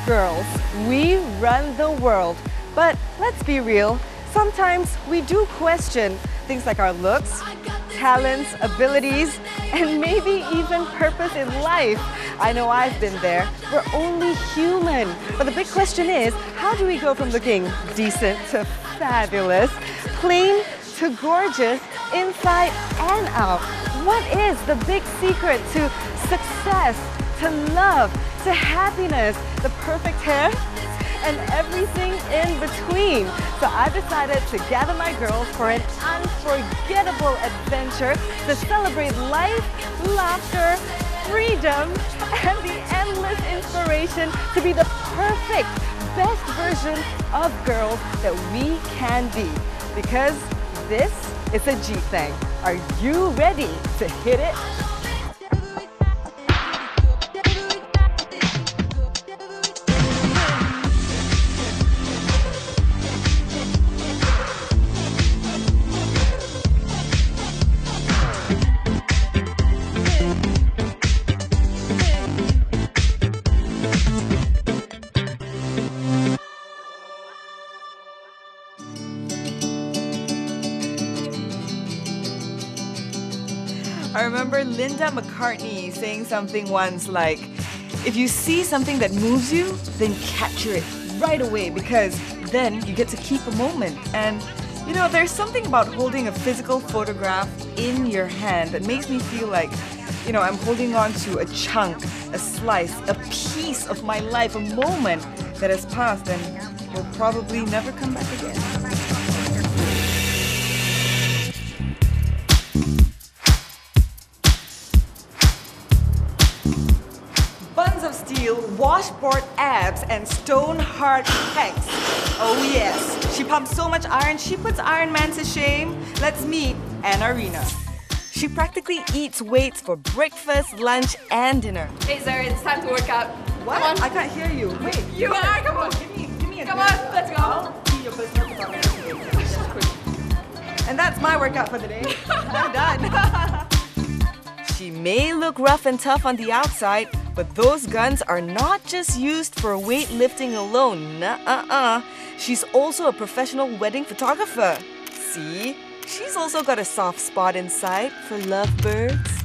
Girls, we run the world. But let's be real, sometimes we do question things like our looks, talents, abilities, and maybe even purpose in life. I know I've been there. We're only human. But the big question is, how do we go from looking decent to fabulous, plain to gorgeous, inside and out? What is the big secret to success, to love, to happiness, the perfect hair, and everything in between? So I decided to gather my girls for an unforgettable adventure to celebrate life, laughter, freedom, and the endless inspiration to be the perfect, best version of girls that we can be. Because this is a G-thang. Are you ready to hit it? I remember Linda McCartney saying something once like, if you see something that moves you, then capture it right away because then you get to keep a moment. And you know, there's something about holding a physical photograph in your hand that makes me feel like, you know, I'm holding on to a chunk, a slice, a piece of my life, a moment that has passed and will probably never come back again. Of steel, washboard abs, and stone-hard pecs. Oh yes, she pumps so much iron, she puts Iron Man to shame. Let's meet Anna Rena. She practically eats weights for breakfast, lunch, and dinner. Hey Zara, it's time to work out. What? Come on. I can't hear you. Wait. You are, come on. Give me a Come on, let's go. I'll be your personal development. And that's my workout for the day. I'm done. She may look rough and tough on the outside, but those guns are not just used for weightlifting alone. Nuh-uh-uh. She's also a professional wedding photographer. See? She's also got a soft spot inside for lovebirds.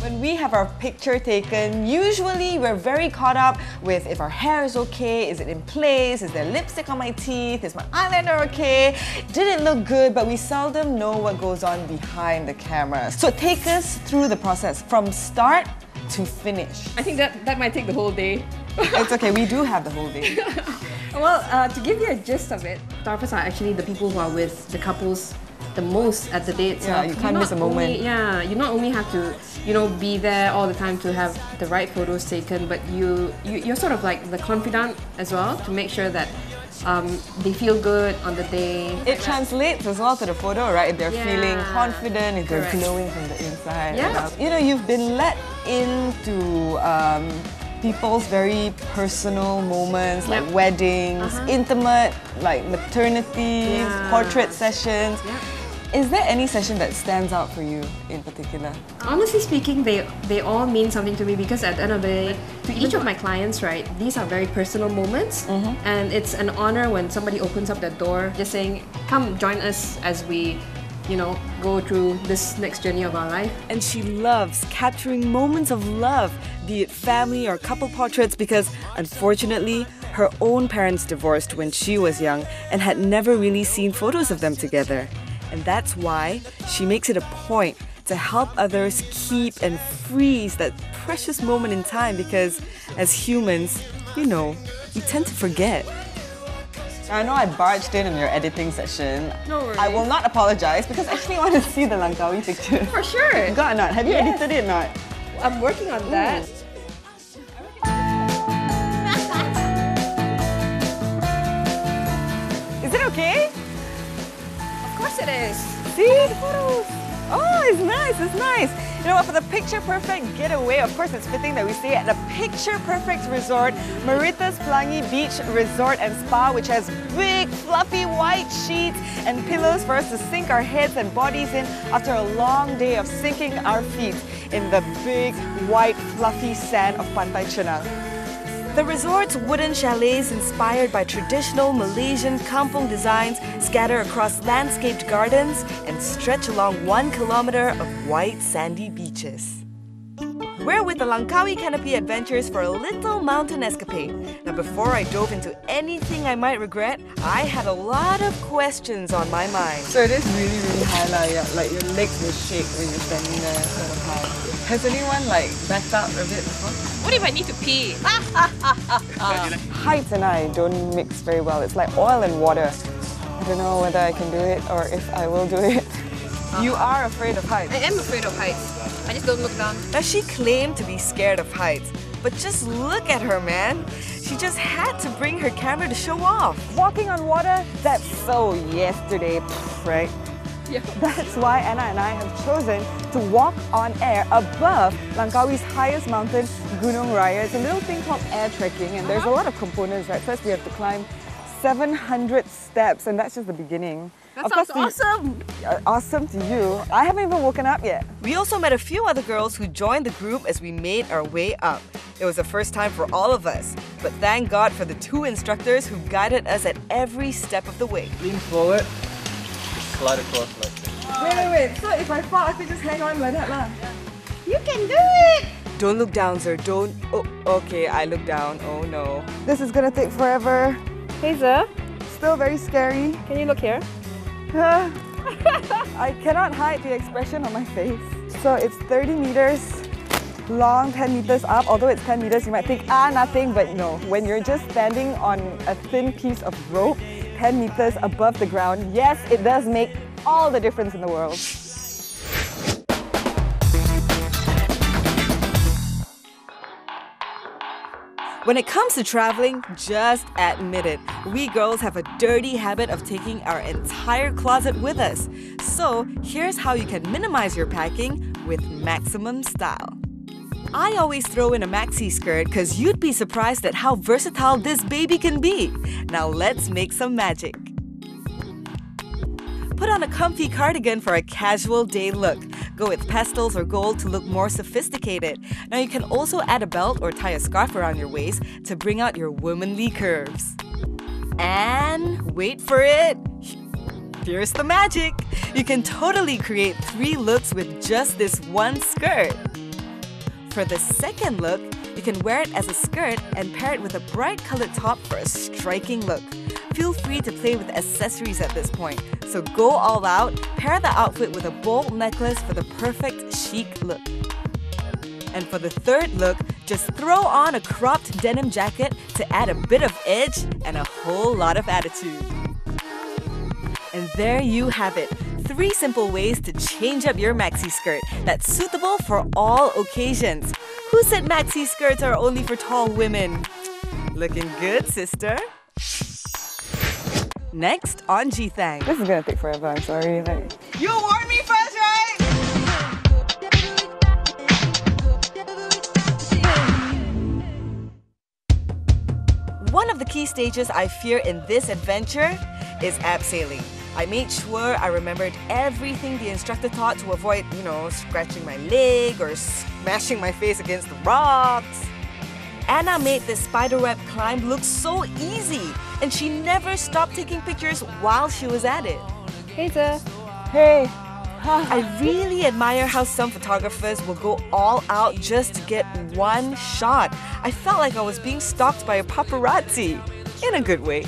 When we have our picture taken, usually we're very caught up with if our hair is okay, is it in place, is there lipstick on my teeth, is my eyeliner okay? Did it look good? But we seldom know what goes on behind the camera. So take us through the process from start to finish. I think that might take the whole day. It's okay, we do have the whole day. Well, to give you a gist of it, photographers are actually the people who are with the couples the most at the day itself. Yeah, you can't miss a moment. You not only have to, you know, be there all the time to have the right photos taken, but you're sort of like the confidant as well to make sure that they feel good on the day. It translates as well to the photo, right? If they're feeling confident, if Correct. they're glowing from the inside. Yeah. You know, you've been let into people's very personal moments, like weddings, intimate, like maternities, portrait sessions. Is there any session that stands out for you in particular? Honestly speaking, they all mean something to me because at the end of the day, to each of my clients, right, these are very personal moments, and it's an honor when somebody opens up that door just saying, come join us as we, you know, go through this next journey of our life. And she loves capturing moments of love, be it family or couple portraits, because unfortunately, her own parents divorced when she was young and had never really seen photos of them together. And that's why she makes it a point to help others keep and freeze that precious moment in time, because as humans, you know, we tend to forget. I know I barged in your editing session. No worries. I will not apologize because I actually want to see the Langkawi picture. For sure. Got or not? Have you edited it or not? I'm working on that. Is it okay? Of course it is. See the photos. Oh, it's nice, it's nice. You know what, for the picture-perfect getaway, of course it's fitting that we stay at the picture-perfect resort, Marita's Pelangi Beach Resort and Spa, which has big, fluffy white sheets and pillows for us to sink our heads and bodies in after a long day of sinking our feet in the big, white, fluffy sand of Pantai Chenang. The resort's wooden chalets inspired by traditional Malaysian kampung designs scatter across landscaped gardens and stretch along 1 kilometer of white sandy beaches. We're with the Langkawi Canopy Adventures for a little mountain escapade. Now before I dove into anything I might regret, I had a lot of questions on my mind. So it is really, really high, like your legs will shake when you're standing there sort of high. Has anyone like backed up a bit before? What if I need to pee? Heights and I don't mix very well. It's like oil and water. I don't know whether I can do it or if I will do it. You are afraid of heights. I am afraid of heights. I just don't look down. Now she claimed to be scared of heights, but just look at her, man. She just had to bring her camera to show off. Walking on water, that's so yesterday, right? Yeah. That's why Anna and I have chosen to walk on air above Langkawi's highest mountain, Gunung Raya. It's a little thing called air trekking, and there's a lot of components, right? First we have to climb 700 steps, and that's just the beginning. That sounds awesome! Awesome to you. I haven't even woken up yet. We also met a few other girls who joined the group as we made our way up. It was the first time for all of us, but thank God for the 2 instructors who guided us at every step of the way. Lean forward, slide across like this. Wait. So if I fall, I can just hang on like that lah. You can do it! Don't look down, sir. Don't. Oh, okay, I look down. Oh no. This is gonna take forever. Hazel, Still very scary. can you look here? I cannot hide the expression on my face. So it's 30 meters long, 10 meters up. Although it's 10 meters, you might think, nothing. But no, when you're just standing on a thin piece of rope, 10 meters above the ground, yes, it does make all the difference in the world. When it comes to traveling, just admit it. We girls have a dirty habit of taking our entire closet with us. So here's how you can minimize your packing with maximum style. I always throw in a maxi skirt because you'd be surprised at how versatile this baby can be. Now let's make some magic. Put on a comfy cardigan for a casual day look. Go with pastels or gold to look more sophisticated. Now you can also add a belt or tie a scarf around your waist to bring out your womanly curves. And wait for it! Here's the magic! You can totally create 3 looks with just this one skirt. For the second look, you can wear it as a skirt and pair it with a bright colored top for a striking look. Feel free to play with accessories at this point. So go all out, pair the outfit with a bold necklace for the perfect chic look. And for the third look, just throw on a cropped denim jacket to add a bit of edge and a whole lot of attitude. And there you have it. 3 simple ways to change up your maxi skirt that's suitable for all occasions. Who said maxi skirts are only for tall women? Looking good, sister. Next on G-thang. This is gonna take forever, I'm sorry. You warned me first, right? One of the key stages I fear in this adventure is abseiling. I made sure I remembered everything the instructor taught to avoid, scratching my leg or smashing my face against the rocks. Anna made this spiderweb climb look so easy, and she never stopped taking pictures while she was at it. Hazel. Hey! I really admire how some photographers will go all out just to get one shot. I felt like I was being stalked by a paparazzi, in a good way.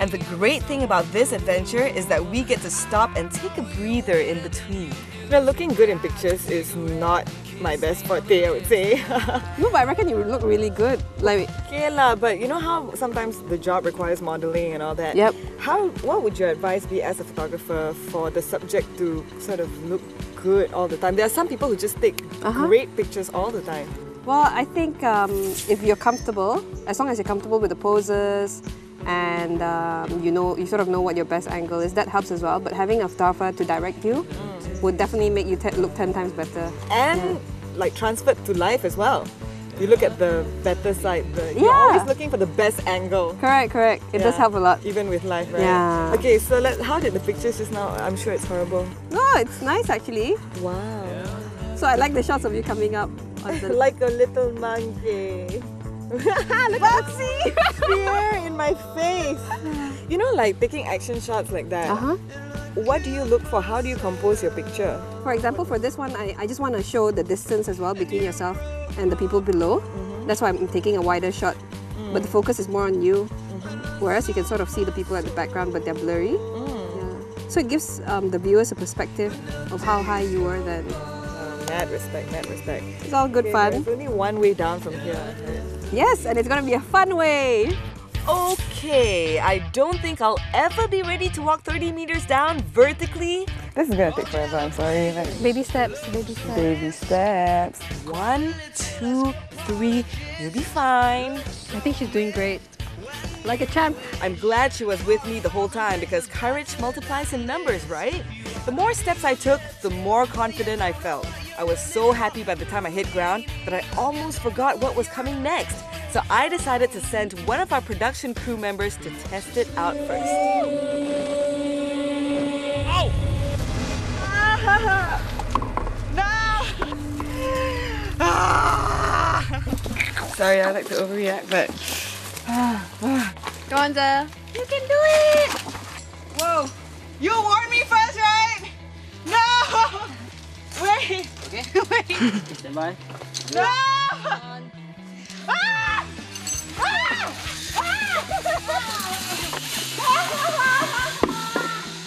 And the great thing about this adventure is that we get to stop and take a breather in between. Looking good in pictures is not my best forte, I would say. No, but I reckon you look really good. Okay lah, but you know how sometimes the job requires modelling and all that? Yep. What would your advice be as a photographer for the subject to sort of look good all the time? There are some people who just take great pictures all the time. Well, I think if you're comfortable, as long as you're comfortable with the poses, and you sort of know what your best angle is, that helps as well. But having a photographer to direct you would definitely make you look 10 times better. And transferred to life as well. You look at the better side. You're always looking for the best angle. Correct. It does help a lot. Even with life, right? Yeah. Okay, so how did the pictures just now? I'm sure it's horrible. No, it's nice actually. Wow. So I like the shots of you coming up. On the like a little monkey. Maxi! Fear in my face. You know, like taking action shots like that. What do you look for? How do you compose your picture? For example, for this one, I just want to show the distance as well between yourself and the people below. That's why I'm taking a wider shot. But the focus is more on you. Whereas you can sort of see the people at the background, but they're blurry. Yeah. So it gives the viewers a perspective of how high you were then. Mad respect, mad respect. It's all good fun. There's only one way down from here. Yes, and it's going to be a fun way. Okay, I don't think I'll ever be ready to walk 30 meters down vertically. This is gonna take forever, I'm sorry. Like, Baby steps, baby steps. baby steps. 1, 2, 3, you'll be fine. I think she's doing great. Like a champ. I'm glad she was with me the whole time because courage multiplies in numbers, right? The more steps I took, the more confident I felt. I was so happy by the time I hit ground that I almost forgot what was coming next. So I decided to send one of our production crew members to test it out first. Oh! No! Sorry, I like to overreact, but... Go on, Zah. You can do it! Whoa! You warned me first, right? No! Wait! Okay. Wait! Stand by. No! Ah! Ah!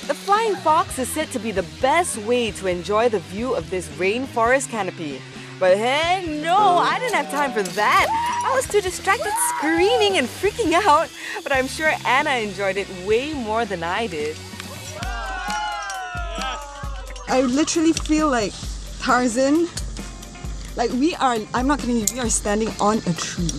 The flying fox is said to be the best way to enjoy the view of this rainforest canopy. But hey, no, I didn't have time for that. I was too distracted screaming and freaking out. But I'm sure Anna enjoyed it way more than I did. I literally feel like Tarzan. Like I'm not kidding you, we are standing on a tree.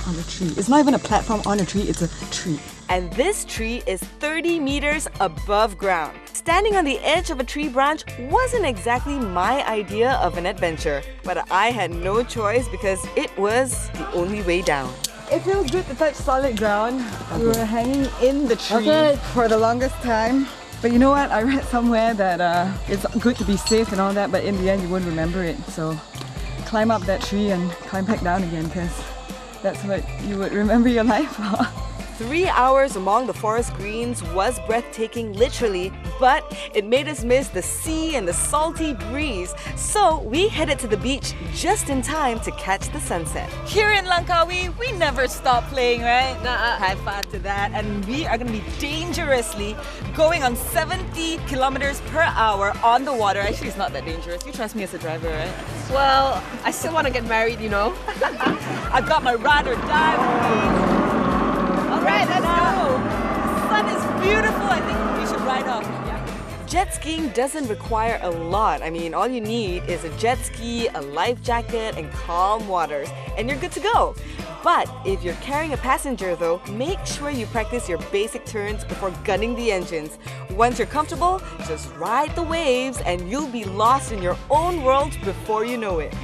On a tree. It's not even a platform on a tree, it's a tree. And this tree is 30 meters above ground. Standing on the edge of a tree branch wasn't exactly my idea of an adventure, but I had no choice because it was the only way down. It feels good to touch solid ground. We were hanging in the tree for the longest time. But you know what? I read somewhere that it's good to be safe and all that, but in the end you won't remember it. So climb up that tree and climb back down again because that's what you would remember your life for. 3 hours among the forest greens was breathtaking literally, but it made us miss the sea and the salty breeze. So we headed to the beach just in time to catch the sunset. Here in Langkawi, we never stop playing, right? High five to that. And we are going to be dangerously going on 70 kilometers per hour on the water. Actually, it's not that dangerous. You trust me as a driver, right? Well, I still want to get married, you know. I've got my ride or die with me. Alright, let's go! The sun is beautiful. I think we should ride off. Yeah. Jet skiing doesn't require a lot. I mean, all you need is a jet ski, a life jacket, and calm waters, and you're good to go. But if you're carrying a passenger though, make sure you practice your basic turns before gunning the engines. Once you're comfortable, just ride the waves and you'll be lost in your own world before you know it.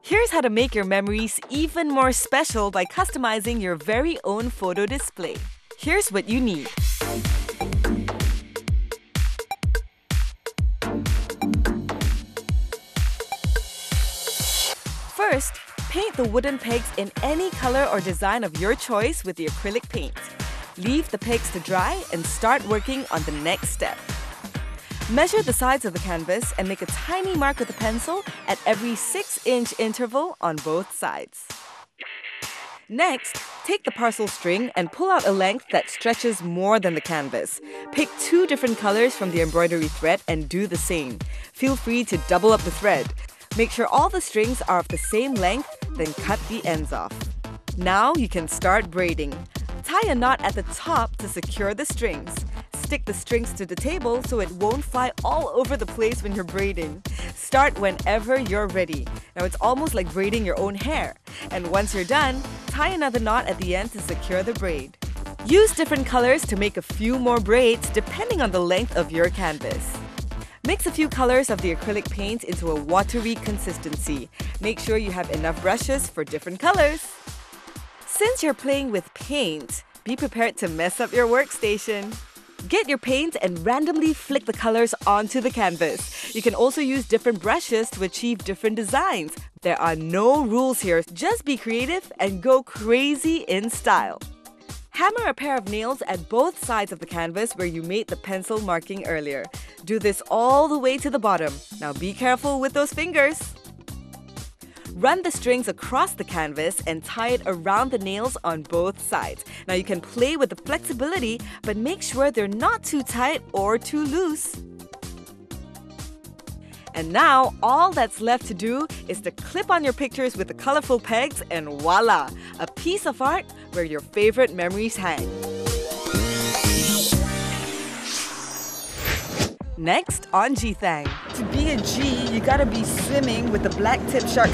Here's how to make your memories even more special by customizing your very own photo display. Here's what you need. First, paint the wooden pegs in any color or design of your choice with the acrylic paint. Leave the pegs to dry and start working on the next step. Measure the sides of the canvas and make a tiny mark with a pencil at every 6-inch interval on both sides. Next, take the parcel string and pull out a length that stretches more than the canvas. Pick 2 different colors from the embroidery thread and do the same. Feel free to double up the thread. Make sure all the strings are of the same length, then cut the ends off. Now you can start braiding. Tie a knot at the top to secure the strings. Stick the strings to the table so it won't fly all over the place when you're braiding. Start whenever you're ready. Now it's almost like braiding your own hair. And once you're done, tie another knot at the end to secure the braid. Use different colors to make a few more braids depending on the length of your canvas. Mix a few colors of the acrylic paint into a watery consistency. Make sure you have enough brushes for different colors. Since you're playing with paint, be prepared to mess up your workstation. Get your paint and randomly flick the colors onto the canvas. You can also use different brushes to achieve different designs. There are no rules here, just be creative and go crazy in style. Hammer a pair of nails at both sides of the canvas where you made the pencil marking earlier. Do this all the way to the bottom. Now be careful with those fingers. Run the strings across the canvas and tie it around the nails on both sides. Now you can play with the flexibility, but make sure they're not too tight or too loose. And now, all that's left to do is to clip on your pictures with the colorful pegs and voila! A piece of art where your favorite memories hang. Next on G-thang. To be a G, you gotta be swimming with the black tip shark.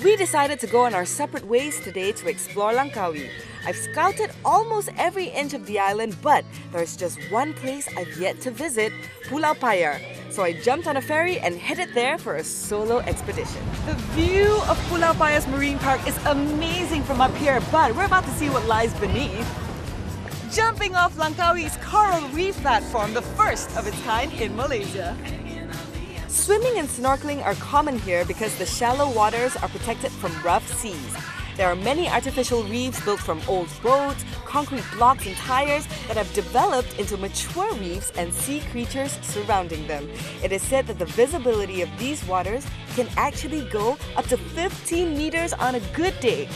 We decided to go on our separate ways today to explore Langkawi. I've scouted almost every inch of the island, but there's just one place I've yet to visit, Pulau Payar. So I jumped on a ferry and headed there for a solo expedition. The view of Pulau Payar's Marine Park is amazing from up here, but we're about to see what lies beneath. Jumping off Langkawi's coral reef platform, the first of its kind in Malaysia. Swimming and snorkeling are common here because the shallow waters are protected from rough seas. There are many artificial reefs built from old boats, concrete blocks and tires that have developed into mature reefs and sea creatures surrounding them. It is said that the visibility of these waters can actually go up to 15 meters on a good day.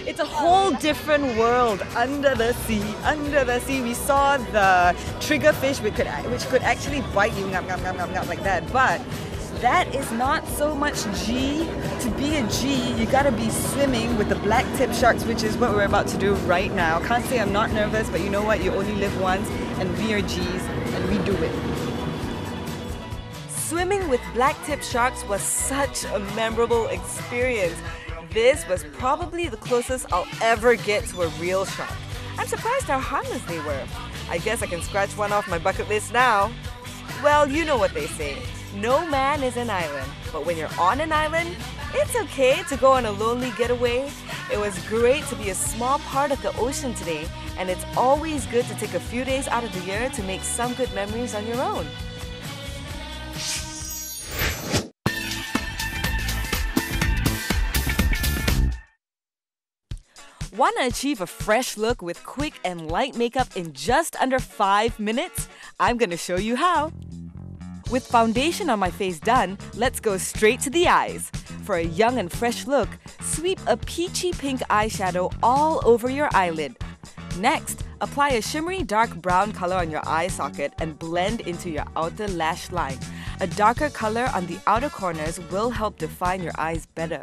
It's a whole different world under the sea. Under the sea, we saw the triggerfish which could actually bite you like that. But that is not so much G. To be a G, you gotta be swimming with the black tip sharks, which is what we're about to do right now. Can't say I'm not nervous, but you know what? You only live once, and we are G's, and we do it. Swimming with black tip sharks was such a memorable experience. This was probably the closest I'll ever get to a real shark. I'm surprised how harmless they were. I guess I can scratch one off my bucket list now. Well, you know what they say. No man is an island. But when you're on an island, it's okay to go on a lonely getaway. It was great to be a small part of the ocean today, and it's always good to take a few days out of the year to make some good memories on your own. Want to achieve a fresh look with quick and light makeup in just under 5 minutes? I'm going to show you how. With foundation on my face done, let's go straight to the eyes. For a young and fresh look, sweep a peachy pink eyeshadow all over your eyelid. Next, apply a shimmery dark brown color on your eye socket and blend into your outer lash line. A darker color on the outer corners will help define your eyes better.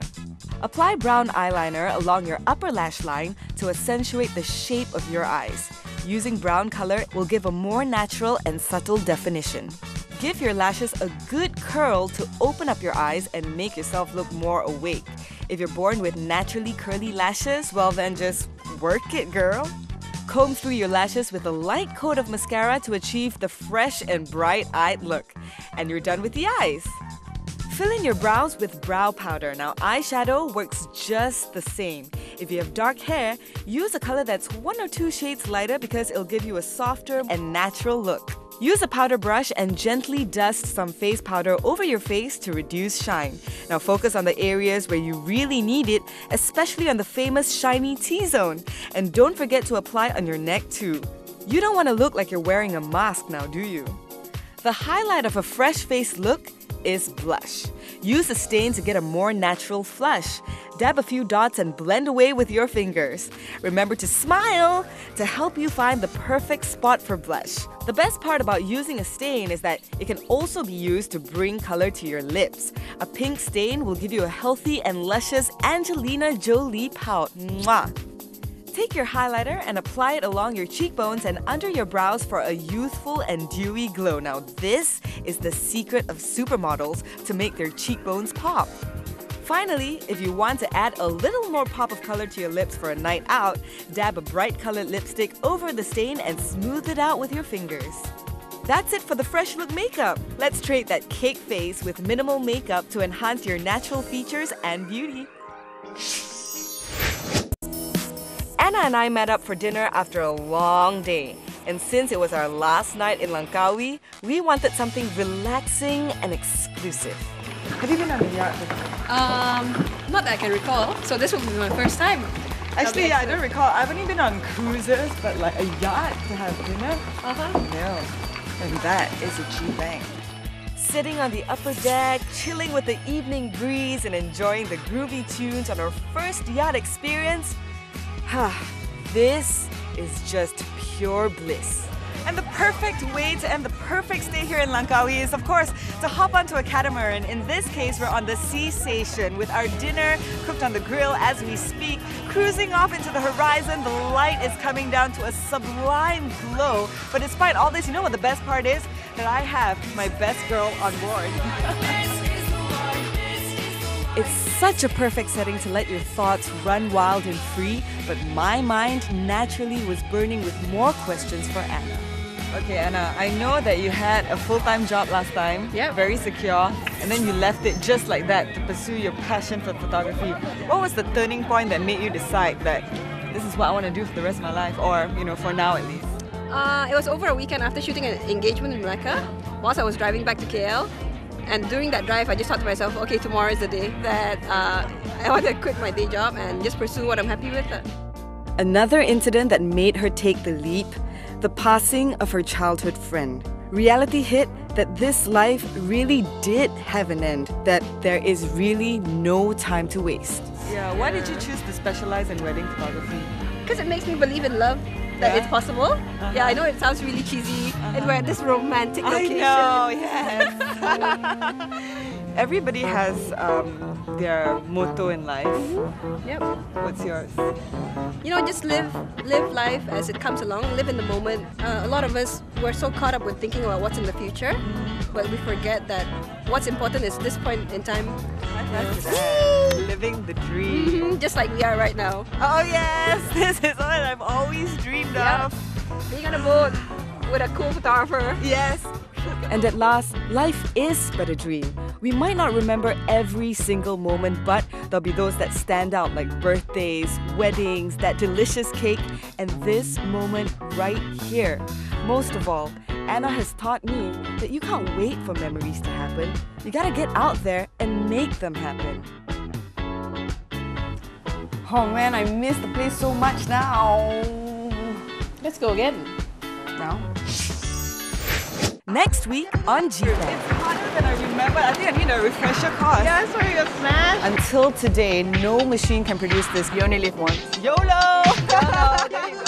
Apply brown eyeliner along your upper lash line to accentuate the shape of your eyes. Using brown color will give a more natural and subtle definition. Give your lashes a good curl to open up your eyes and make yourself look more awake. If you're born with naturally curly lashes, well then just work it, girl. Comb through your lashes with a light coat of mascara to achieve the fresh and bright-eyed look. And you're done with the eyes. Fill in your brows with brow powder. Now, eyeshadow works just the same. If you have dark hair, use a color that's 1 or 2 shades lighter because it'll give you a softer and natural look. Use a powder brush and gently dust some face powder over your face to reduce shine. Now focus on the areas where you really need it, especially on the famous shiny T-zone. And don't forget to apply on your neck too. You don't want to look like you're wearing a mask now, do you? The highlight of a fresh face look is blush. Use a stain to get a more natural flush. Dab a few dots and blend away with your fingers. Remember to smile to help you find the perfect spot for blush. The best part about using a stain is that it can also be used to bring color to your lips. A pink stain will give you a healthy and luscious Angelina Jolie pout. Mwah! Take your highlighter and apply it along your cheekbones and under your brows for a youthful and dewy glow. Now this is the secret of supermodels to make their cheekbones pop. Finally, if you want to add a little more pop of color to your lips for a night out, dab a bright colored lipstick over the stain and smooth it out with your fingers. That's it for the fresh look makeup. Let's trade that cake face with minimal makeup to enhance your natural features and beauty. Anna and I met up for dinner after a long day. And since it was our last night in Langkawi, we wanted something relaxing and exclusive. Have you been on a yacht before? Not that I can recall. So this will be my first time. Actually, yeah, I don't recall. I've only been on cruises, but like a yacht to have dinner? No. And that is a G-thang. Sitting on the upper deck, chilling with the evening breeze and enjoying the groovy tunes on our first yacht experience. This is just pure bliss. And the perfect way to end the perfect stay here in Langkawi is, of course, to hop onto a catamaran. In this case, we're on the sea station with our dinner cooked on the grill as we speak. Cruising off into the horizon, the light is coming down to a sublime glow. But despite all this, you know what the best part is? That I have my best girl on board. It's such a perfect setting to let your thoughts run wild and free, but my mind naturally was burning with more questions for Anna. Okay, Anna, I know that you had a full-time job last time, very secure, and then you left it just like that to pursue your passion for photography. What was the turning point that made you decide that this is what I want to do for the rest of my life, or, you know, for now at least? It was over a weekend after shooting an engagement in Malacca, whilst I was driving back to KL. And during that drive, I just thought to myself, okay, tomorrow is the day that I want to quit my day job and just pursue what I'm happy with. Another incident that made her take the leap, the passing of her childhood friend. Reality hit that this life really did have an end, that there is really no time to waste. Yeah, why did you choose to specialize in wedding photography? Because it makes me believe in love, that it's possible. Yeah, I know it sounds really cheesy, and we're at this romantic location. I know, yes. Everybody has their motto in life. Yep. What's yours? You know, just live life as it comes along, live in the moment. A lot of us, we're so caught up with thinking about what's in the future, but we forget that what's important is this point in time. Living the dream. Just like we are right now. Oh yes, this is what I've always dreamed of. Being on a boat with a cool photographer. Yes. And at last, life is but a dream. We might not remember every single moment, but there'll be those that stand out, like birthdays, weddings, that delicious cake, and this moment right here. Most of all, Anna has taught me that you can't wait for memories to happen. You gotta get out there and make them happen. Oh man, I miss the place so much now. Let's go again. Now? Next week on G-thang. It's harder than I remember. I think I need a refresher course. Yeah, sorry, you're smashed. Until today, no machine can produce this. You only live once. YOLO! YOLO! There you go.